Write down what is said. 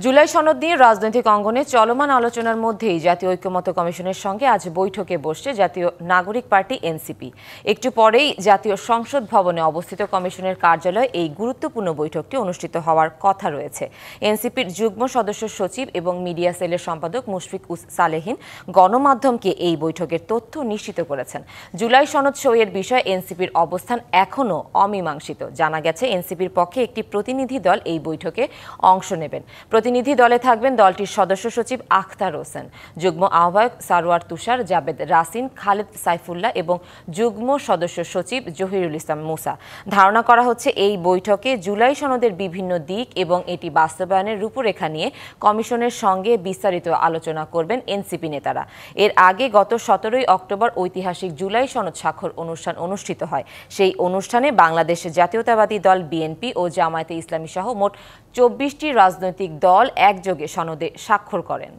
জুলাই সনদ নিয়ে রাজনৈতিক অঙ্গনে চলমান আলোচনার মধ্যেই জাতীয় ঐক্যমত্য কমিশনের সঙ্গে আজ বৈঠকে বসছে জাতীয় নাগরিক পার্টি এনসিপি। একটু পরেই জাতীয় সংসদ ভবনে অবস্থিত কমিশনের কার্যালয়ে এই গুরুত্বপূর্ণ বৈঠকটি অনুষ্ঠিত হওয়ার কথা রয়েছে। এনসিপির যুগ্ম সদস্য সচিব এবং মিডিয়া সেলের সম্পাদক মুশফিক সালেহীন গণমাধ্যমকে এই বৈঠকের তথ্য নিশ্চিত করেছেন। জুলাই সনদ সইয়ের বিষয়ে এনসিপির অবস্থান এখনও অমীমাংসিত। জানা গেছে এনসিপির পক্ষে একটি প্রতিনিধি দল এই বৈঠকে অংশ নেবেন। প্রতিনিধি দলে থাকবেন দলটির সদস্য সচিব আখতার হোসেন, যুগ্ম আহ্বায়ক সারোয়ার তুষার, জাবেদ রাসিন, খালেদ সাইফুল্লাহ এবং যুগ্ম সদস্য সচিব জহিরুল ইসলাম মুসা। ধারণা করা হচ্ছে এই বৈঠকে জুলাই সনদের বিভিন্ন দিক এবং এটি বাস্তবায়নের রূপরেখা নিয়ে কমিশনের সঙ্গে বিস্তারিত আলোচনা করবেন এনসিপি নেতারা। এর আগে গত 17 অক্টোবর ঐতিহাসিক জুলাই সনদ স্বাক্ষর অনুষ্ঠান অনুষ্ঠিত হয়। সেই অনুষ্ঠানে বাংলাদেশ জাতীয়তাবাদী দল বিএনপি ও জামায়াতে ইসলামী সহ মোট 24টি রাজনৈতিক দল একযোগে সনদে স্বাক্ষর করেন।